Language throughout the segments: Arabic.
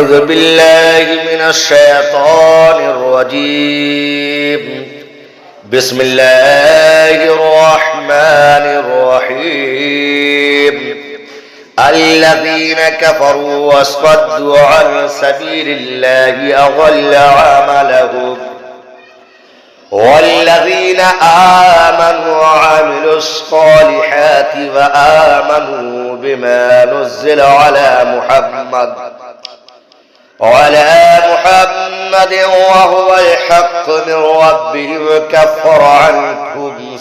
أعوذ بالله من الشيطان الرجيم. بسم الله الرحمن الرحيم. الذين كفروا وصدوا عن سبيل الله أضل أعمالهم والذين آمنوا وعملوا الصالحات وآمنوا بما نزل على محمد وهو الحق من ربهم كفر عنهم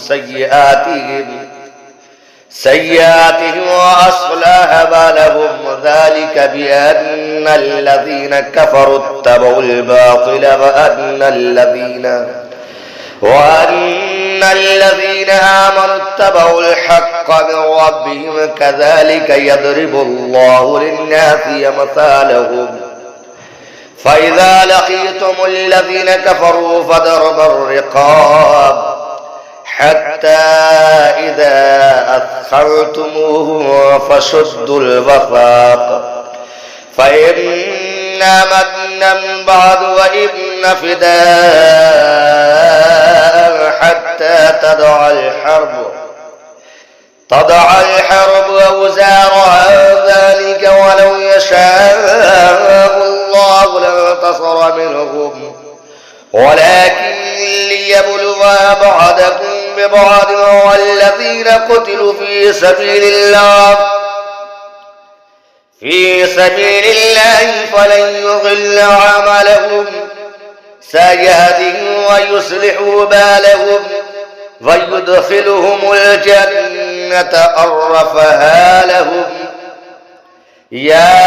سيئاتهم وأصلح بالهم ذلك بأن الذين كفروا اتبعوا الباطل وأن الذين آمنوا اتبعوا الحق من ربهم كذلك يضرب الله للناس أمثالهم فإذا لقيتم الذين كفروا فضرب الرقاب حتى إذا أثخنتموهم فشدوا الوثاق فإما منا بعد وإما فداء حتى تضع الحرب أوزارها ذلك ولو يشاء الله لانتصر منهم ولكن ليبلو بعضكم ببعض والذين قتلوا في سبيل الله فلن يضل عملهم سيهديهم ويصلح بالهم ويدخلهم الجنة عرفها لهم. يا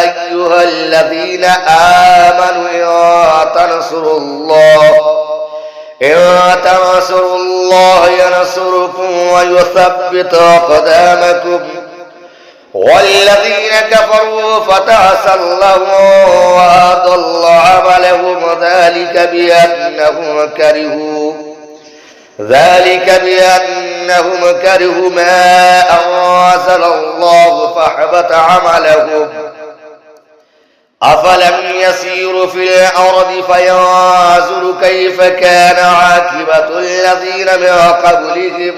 أيها الذين آمنوا إن تنصروا الله ينصركم ويثبت أقدامكم والذين كفروا فتعسى لهم وأضل عملهم ذلك بأنهم كرهوا ما أنزل الله فأحبط عملهم. أفلم يسيروا في الأرض فينظروا كيف كان عاقبة الذين من قبلهم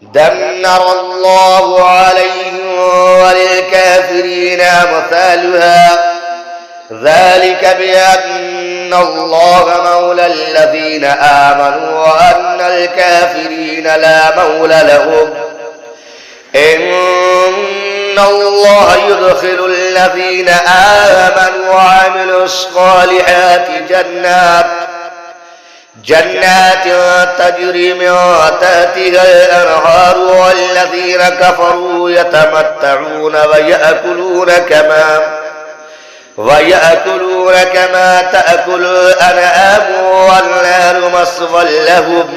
دمر الله عليهم وللكافرين أمثالها ذلك بأن الله مولى الذين آمنوا وأن الكافرين لا مولى لهم. إن الله يدخل الذين آمنوا وعملوا الصالحات جنات تجري من تحتها الأنهار والذين كفروا يتمتعون ويأكلون كما تأكل الأنعام والنار مثوى لهم.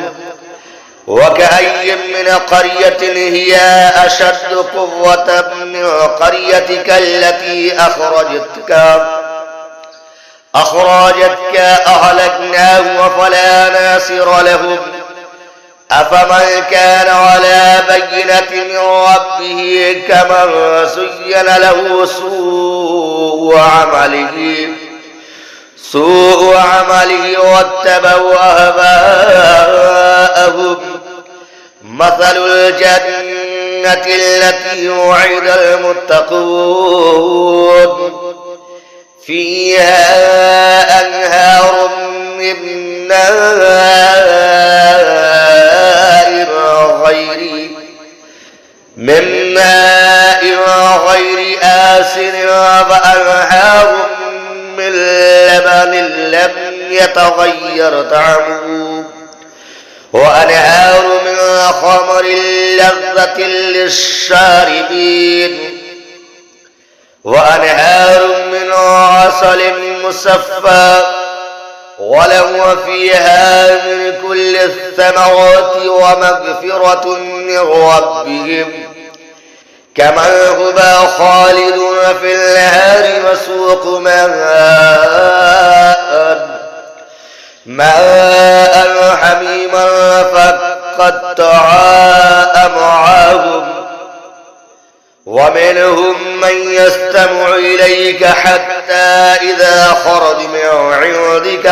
وكأي من قرية هي أشد قوة من قريتك التي أخرجتك أهلكناهم فلا ناصر لهم. أفمن كان على بينة من ربه كمن زين له سوء عمله واتبعوا أهواءهم. مثل الجنة التي وعد المتقون فيها أنهار من ماء غير آسن وأنهار من لبن لم يتغير طعمه وأنهار من خمر لذة للشاربين وأنهار من عسل مصفى ولهم فيها من كل الثمرات ومغفرة من ربهم كمن هو خالد في النهار وسوق ماء حميما فقطع أمعاهم ومنهم من يستمع إليك حتى إذا خرج من عندك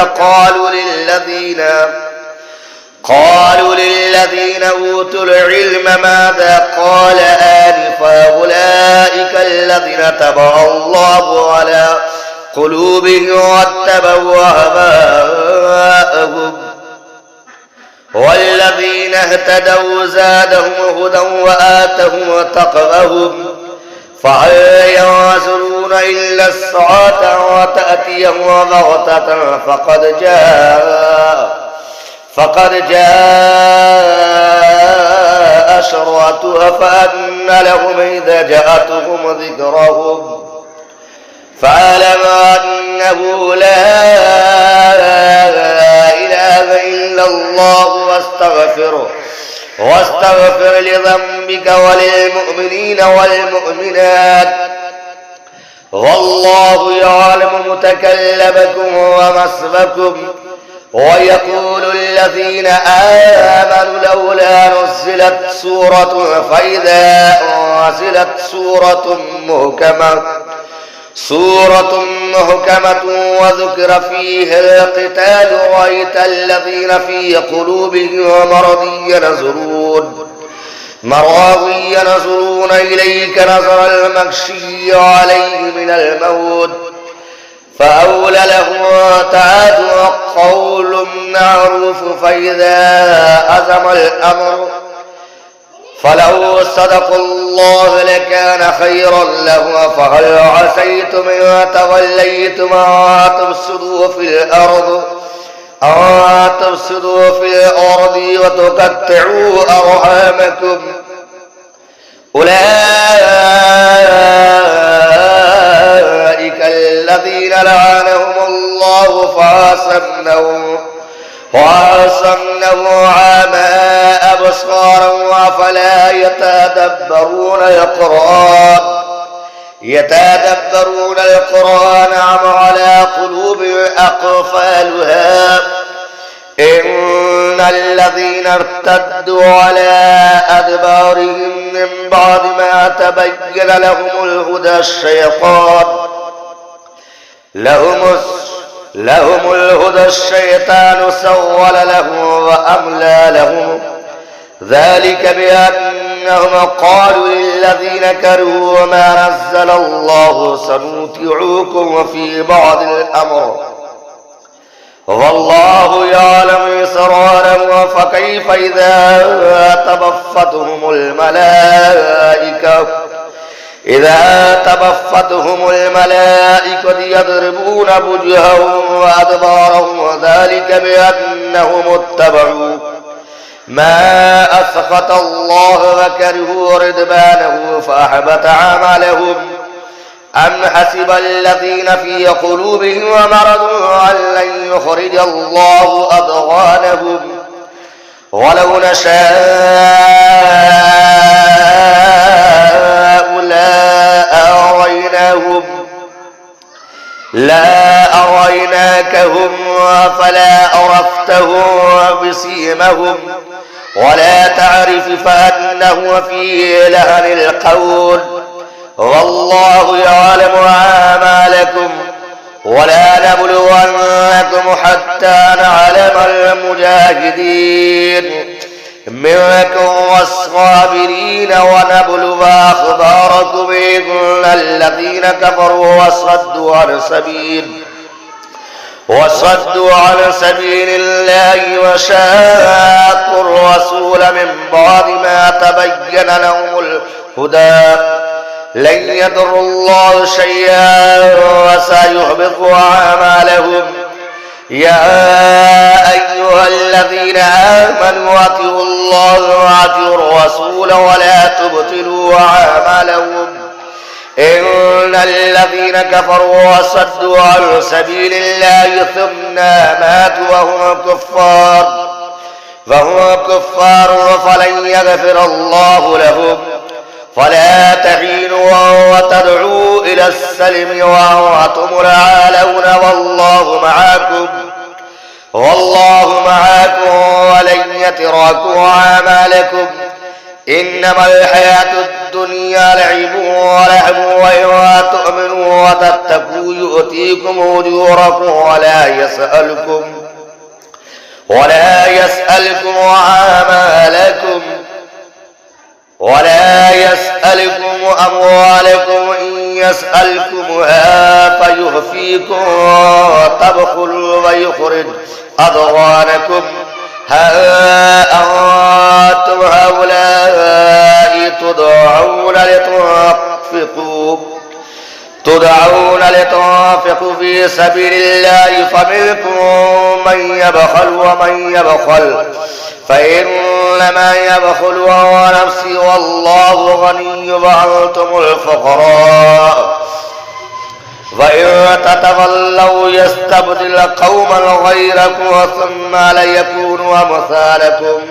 قالوا للذين أوتوا العلم ماذا قال آنفا أولئك الذين طبع الله على قلوبهم واتبعوا أهواءهم والذين اهتدوا زادهم هدى وآتهم تقواهم فهل ينظرون إلا الساعة وتأتيهم بغتة فقد جاء أشراطها فأن لهم إذا جاءتهم ذكرهم فاعلم أنه لا إله إلا الله واستغفر لذنبك وللمؤمنين والمؤمنات والله يعلم متكلمكم ومثواكم ويقول الذين آمنوا لولا نزلت سورة فإذا أنزلت سورة محكمة وذكر فيها القتال رأيت الذين في قلوبهم مرض ينظرون إليك نظر المغشي عليه من الموت فأولى لهم تعالى قول معروف فإذا أزم الأمر فلو صدقوا الله لكان خيرا لهم فهل عسيتم إن توليتم أن تفسدوا في الأرض وتقطعوا أرحامكم أولئك الذين لعنهم الله فأصمهم عمى أبصارهم أفلا يتدبرون القرآن أم على قلوب أقفالها إن الذين ارتدوا على أدبارهم من بعد ما تبين لهم الهدى الشيطان سول لهم وأملى لهم ذلك بأنهم قالوا للذين كرهوا ما نزل الله سنطيعكم في بعض الأمر والله يعلم إسرارهم فكيف إذا تبفتهم الملائكة يضربون وجوههم وأدبارهم وذلك بأنهم اتبعوا ما أسخط الله وكرهوا رضوانه فأحبط أعمالهم أم حسب الذين في قلوبهم مرض أن لن يخرج الله أضغانهم ولو نشاء لا أريناكهم فلا عرفتهم بسيمهم ولا تعرف فأنه في لهن القول والله يعلم أعمالكم ولا نبلونكم حتى نعلم المجاهدين منكم والصابرين ونبلو أخباركم إن الذين كفروا وصدوا عن سبيل الله وشاقوا الرسول من بعد ما تبين لهم الهدى لن يضروا الله شيئا وسيحبط أعمالهم يا أيها الذين آمنوا أطيعوا الله وأطيعوا الرسول ولا تبطلوا أعمالهم إن الذين كفروا وصدوا عن سبيل الله ثم ماتوا وهم كفار فلن يغفر الله لهم فلا تهينوا وتدعوا إلى السلم وأنتم الأعلون والله معكم ولن يتركوا أعمالكم إنما الحياة الدنيا لعب ولهو وإن تؤمنوا وتتقوا يؤتيكم أجوركم ولا يسألكم أموالكم إن يسألكمها فيخفيكم تبخلوا ويخرج أضغانكم ها أنتم هؤلاء تدعون لتنفقوا في سبيل الله فمنكم من يبخل ومن يبخل فإنما يبخل عن نفسه والله غني وأنتم الفقراء وإن تتولوا يستبدل قوما غيركم ثم لا يكونوا أمثالكم